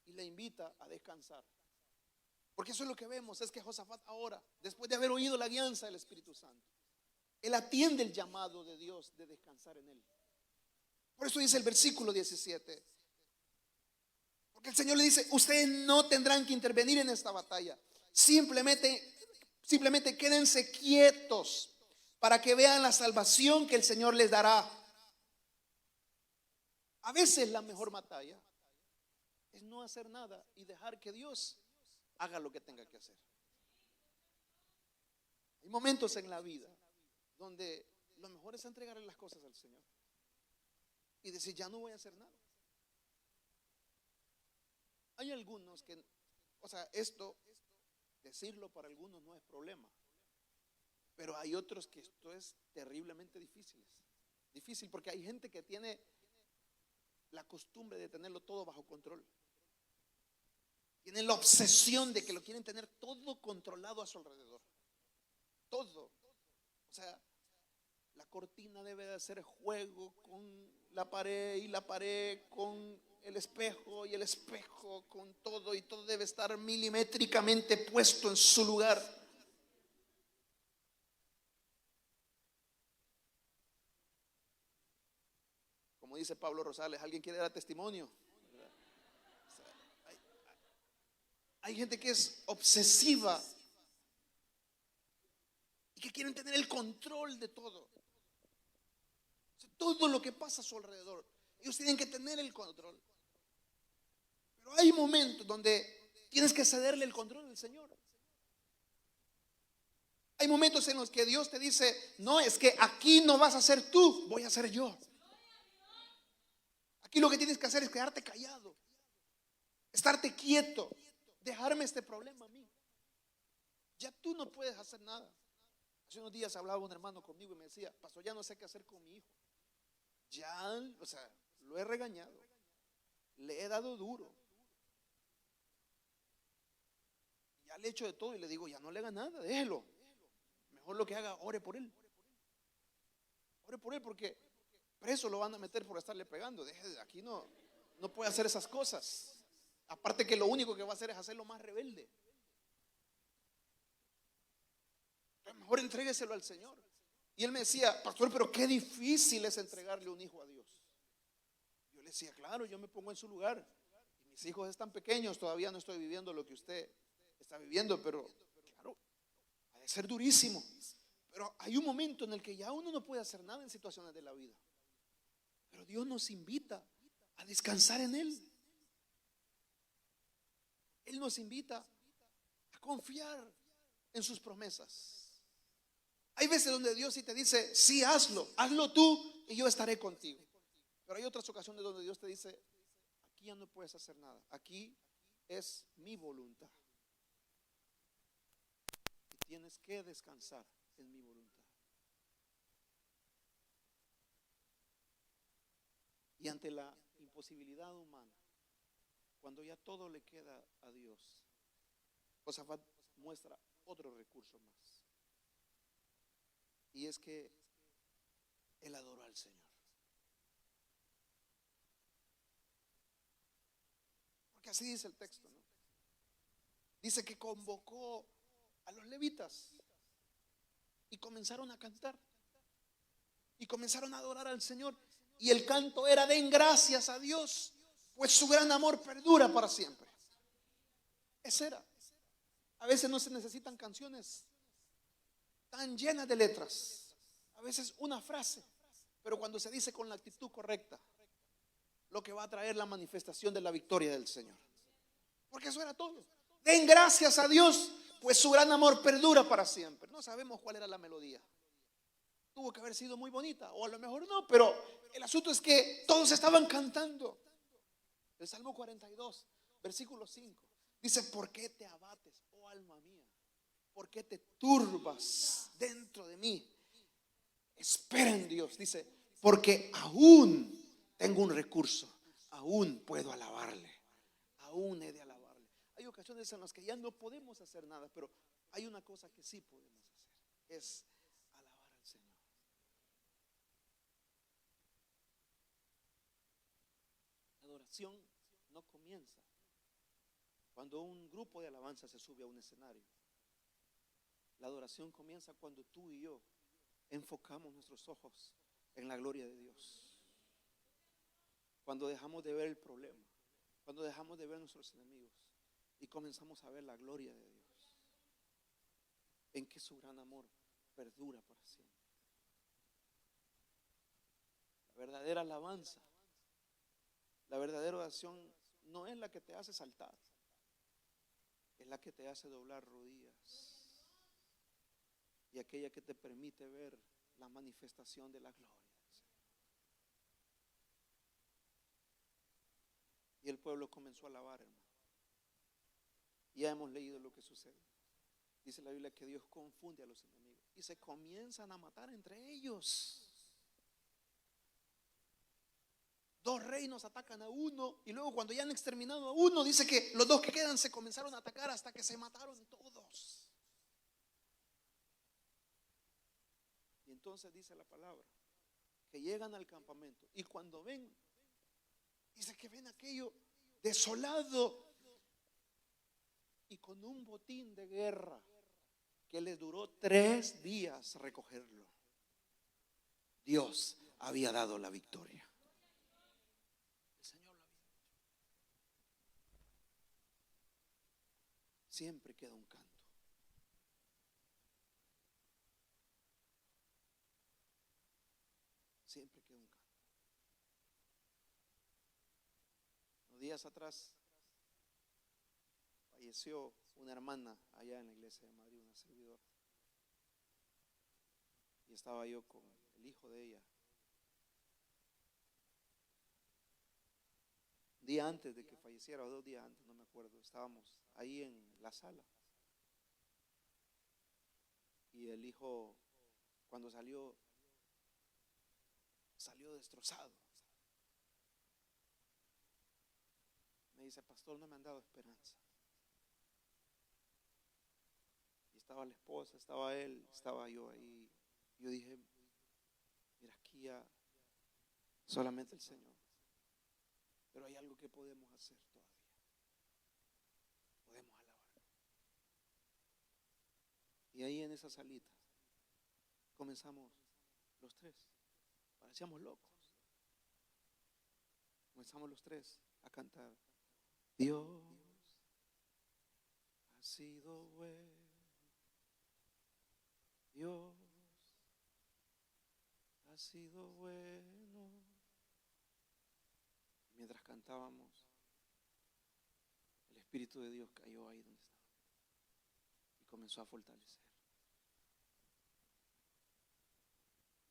y le invita a descansar. Porque eso es lo que vemos, es que Josafat ahora, después de haber oído la guianza del Espíritu Santo, él atiende el llamado de Dios de descansar en él. Por eso dice el versículo 17. Porque el Señor le dice: ustedes no tendrán que intervenir en esta batalla. Simplemente quédense quietos para que vean la salvación que el Señor les dará. A veces la mejor batalla es no hacer nada y dejar que Dios haga lo que tenga que hacer. Hay momentos en la vida donde lo mejor es entregarle las cosas al Señor y decir: ya no voy a hacer nada. Hay algunos que, o sea, esto, decirlo para algunos no es problema, pero hay otros que esto es terriblemente difícil. Difícil porque hay gente que tiene la costumbre de tenerlo todo bajo control. Tienen la obsesión de que lo quieren tener todo controlado a su alrededor. Todo. O sea, la cortina debe de hacer juego con la pared y la pared con el espejo y el espejo con todo, y todo debe estar milimétricamente puesto en su lugar. Como dice Pablo Rosales, ¿alguien quiere dar testimonio? O sea, hay gente que es obsesiva y que quieren tener el control de todo. O sea, todo lo que pasa a su alrededor, ellos tienen que tener el control. Pero hay momentos donde tienes que cederle el control al Señor. Hay momentos en los que Dios te dice: no, es que aquí no vas a ser tú, voy a ser yo. Aquí lo que tienes que hacer es quedarte callado, estarte quieto, dejarme este problema a mí. Ya tú no puedes hacer nada. Hace unos días hablaba un hermano conmigo y me decía: pastor, ya no sé qué hacer con mi hijo. Ya, o sea, lo he regañado, le he dado duro, ya le he hecho de todo, y le digo: ya no le haga nada, déjelo. Mejor lo que haga, ore por él. Ore por él, porque preso lo van a meter por estarle pegando. Deje, aquí no puede hacer esas cosas. Aparte que lo único que va a hacer es hacerlo más rebelde. Entonces, mejor entrégueselo al Señor. Y él me decía: pastor, pero qué difícil es entregarle un hijo a Dios. Yo le decía: claro, yo me pongo en su lugar. Y mis hijos están pequeños, todavía no estoy viviendo lo que usted está viviendo, pero claro, ha de ser durísimo. Pero hay un momento en el que ya uno no puede hacer nada en situaciones de la vida. Pero Dios nos invita a descansar en Él. Él nos invita a confiar en sus promesas. Hay veces donde Dios sí te dice: sí, hazlo tú y yo estaré contigo. Pero hay otras ocasiones donde Dios te dice: aquí ya no puedes hacer nada, aquí es mi voluntad y tienes que descansar en mi voluntad. Y ante la imposibilidad humana, cuando ya todo le queda a Dios, Josafat muestra otro recurso más, y es que él adoró al Señor. Porque así dice el texto, ¿no? Dice que convocó a los levitas y comenzaron a cantar y comenzaron a adorar al Señor. Y el canto era: den gracias a Dios, pues su gran amor perdura para siempre. Ese era. A veces no se necesitan canciones tan llenas de letras, a veces una frase, pero cuando se dice con la actitud correcta, lo que va a traer la manifestación de la victoria del Señor. Porque eso era todo. Den gracias a Dios, pues su gran amor perdura para siempre. No sabemos cuál era la melodía. Tuvo que haber sido muy bonita, o a lo mejor no, pero el asunto es que todos estaban cantando. El Salmo 42, versículo 5, dice: ¿por qué te abates, oh alma mía? ¿Por qué te turbas dentro de mí? Espera en Dios, dice, porque aún tengo un recurso, aún puedo alabarle, aún he de alabarle. Hay ocasiones en las que ya no podemos hacer nada, pero hay una cosa que sí podemos hacer, es alabar al Señor. La adoración no comienza cuando un grupo de alabanza se sube a un escenario. La adoración comienza cuando tú y yo enfocamos nuestros ojos en la gloria de Dios. Cuando dejamos de ver el problema, cuando dejamos de ver nuestros enemigos y comenzamos a ver la gloria de Dios, en que su gran amor perdura para siempre. La verdadera alabanza, la verdadera oración no es la que te hace saltar, es la que te hace doblar rodillas, y aquella que te permite ver la manifestación de la gloria del Señor. Y el pueblo comenzó a alabar, hermano. Ya hemos leído lo que sucede. Dice la Biblia que Dios confunde a los enemigos y se comienzan a matar entre ellos. Dos reinos atacan a uno y luego cuando ya han exterminado a uno, dice que los dos que quedan se comenzaron a atacar hasta que se mataron todos. Y entonces dice la palabra que llegan al campamento y cuando ven, dice que ven aquello desolado y con un botín de guerra que les duró 3 días recogerlo. Dios había dado la victoria. El Señor lo había dicho. Siempre queda un canto. Siempre queda un canto. Unos días atrás falleció una hermana allá en la iglesia de Madrid, una servidora. Y estaba yo con el hijo de ella. Un día antes de que falleciera, o 2 días antes, no me acuerdo, estábamos ahí en la sala. Y el hijo, cuando salió destrozado. Me dice, pastor, no me han dado esperanza. Y estaba la esposa, estaba él, estaba yo ahí. Yo dije, mira, aquí ya solamente el Señor. Pero hay algo que podemos hacer todavía. Podemos alabarlo. Y ahí en esa salita comenzamos los tres. Parecíamos locos. Comenzamos los tres a cantar. Dios ha sido bueno. Dios ha sido bueno. Mientras cantábamos, el Espíritu de Dios cayó ahí donde estaba y comenzó a fortalecer.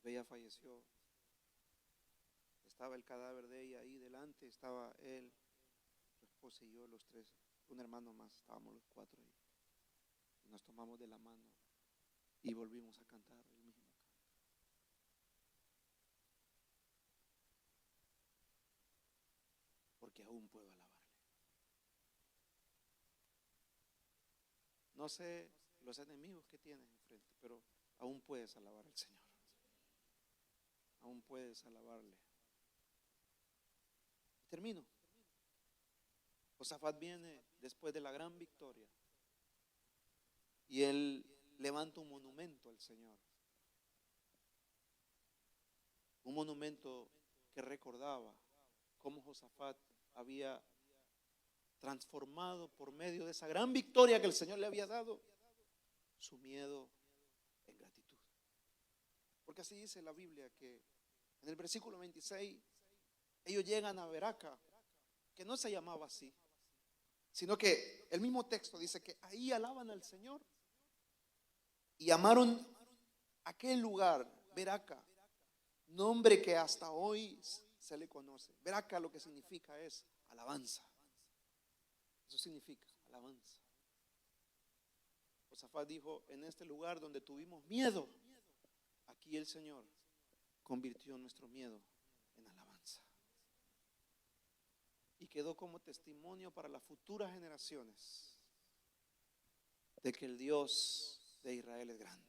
Ella falleció. Estaba el cadáver de ella ahí delante, estaba él, su esposa y yo, los tres, un hermano más, estábamos los 4 ahí. Y nos tomamos de la mano y volvimos a cantar el mismo canto. Porque aún puedo alabarle. No sé los enemigos que tienes enfrente, pero aún puedes alabar al Señor. Aún puedes alabarle. Termino. Josafat viene después de la gran victoria y él levanta un monumento al Señor. Un monumento que recordaba cómo Josafat había transformado por medio de esa gran victoria que el Señor le había dado su miedo en gratitud. Porque así dice la Biblia que en el versículo 26 ellos llegan a Beraca, que no se llamaba así, sino que el mismo texto dice que ahí alaban al Señor y llamaron aquel lugar Beraca, nombre que hasta hoy se le conoce. Beraca lo que significa es alabanza. Eso significa alabanza. Josafat dijo, en este lugar donde tuvimos miedo, aquí el Señor convirtió nuestro miedo en alabanza. Y quedó como testimonio para las futuras generaciones de que el Dios de Israel es grande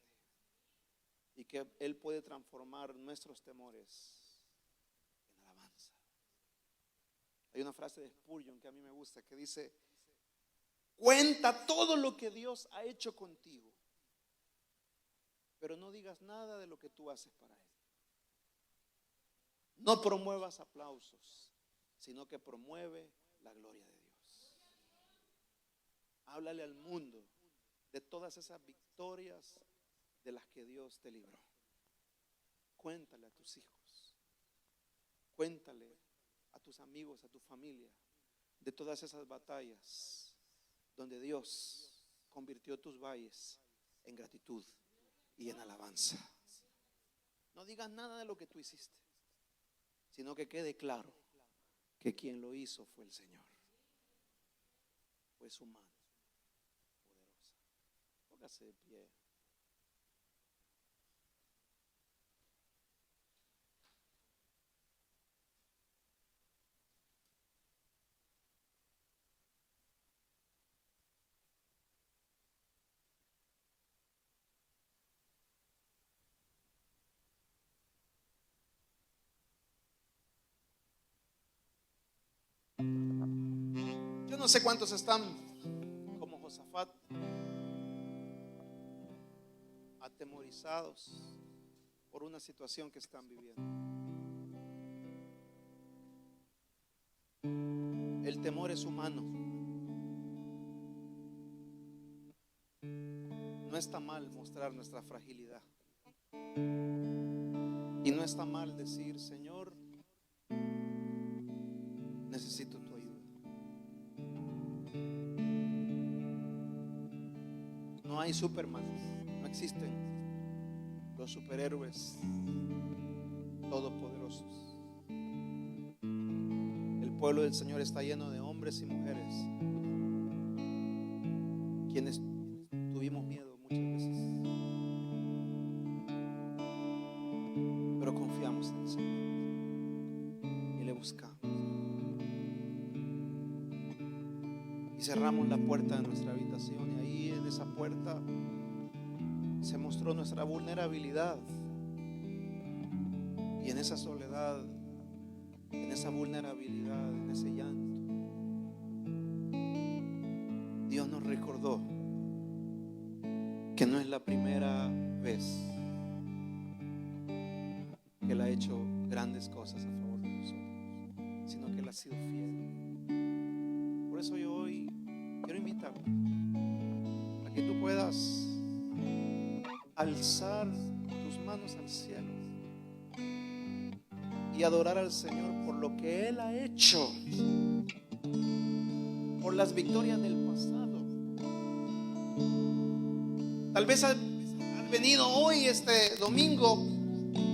y que Él puede transformar nuestros temores en alabanza. Hay una frase de Spurgeon que a mí me gusta que dice: cuenta todo lo que Dios ha hecho contigo, pero no digas nada de lo que tú haces para Él. No promuevas aplausos, sino que promueve la gloria de Dios. Háblale al mundo de todas esas victorias de las que Dios te libró. Cuéntale a tus hijos, cuéntale a tus amigos, a tu familia, de todas esas batallas donde Dios convirtió tus valles en gratitud y en alabanza. No digas nada de lo que tú hiciste, sino que quede claro que quien lo hizo fue el Señor. Fue su mano poderosa. Póngase de pie. Yo no sé cuántos están como Josafat, atemorizados por una situación que están viviendo. El temor es humano. No está mal mostrar nuestra fragilidad. Y no está mal decir: Señor, necesito tu ayuda. No hay Superman, no existen los superhéroes todopoderosos. El pueblo del Señor está lleno de hombres y mujeres quienes tuvimos miedo muchas veces, pero confiamos en el Señor y le buscamos. Y cerramos la puerta de nuestra habitación, y ahí en esa puerta se mostró nuestra vulnerabilidad. Y en esa soledad, en esa vulnerabilidad, en ese llanto, Dios nos recordó que no es la primera vez que Él ha hecho grandes cosas a favor de nosotros, sino que Él ha sido fiel. Por eso yo hoy quiero invitarte a que tú puedas alzar tus manos al cielo y adorar al Señor por lo que Él ha hecho, por las victorias del pasado. Tal vez has venido hoy, este domingo,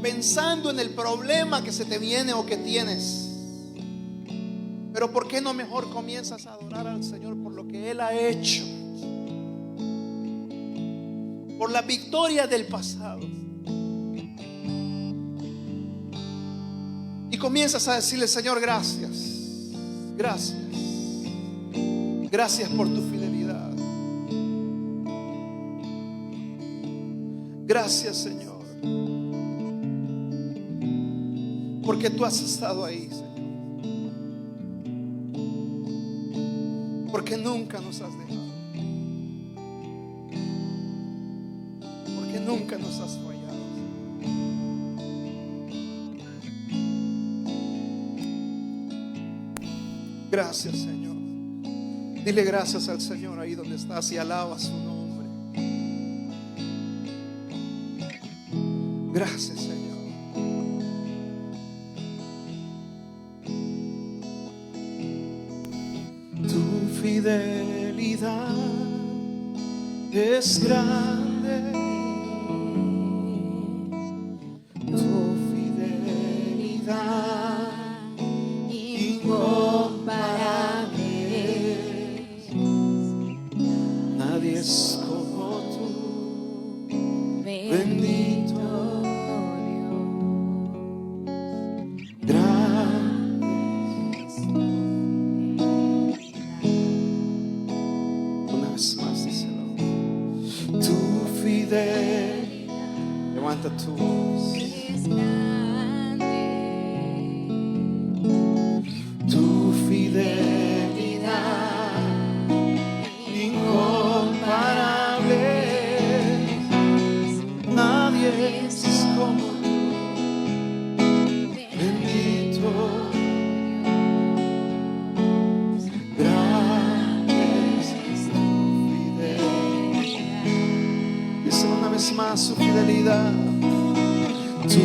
pensando en el problema que se te viene o que tienes. Pero ¿por qué no mejor comienzas a adorar al Señor por lo que Él ha hecho, por la victoria del pasado? Y comienzas a decirle: Señor, gracias, gracias, gracias por tu fidelidad. Gracias, Señor, porque tú has estado ahí, Señor. Porque nunca nos has dejado, porque nunca nos has fallado. Gracias, Señor. Dile gracias al Señor ahí donde estás y alaba su nombre. Gracias, Señor. Tu fidelidad es grande, tu fidelidad incomparable. Nadie es como tú, bendito levanta tu voz. Tu fidelidad incomparable. Nadie es como tú, bendito. Más su fidelidad, tu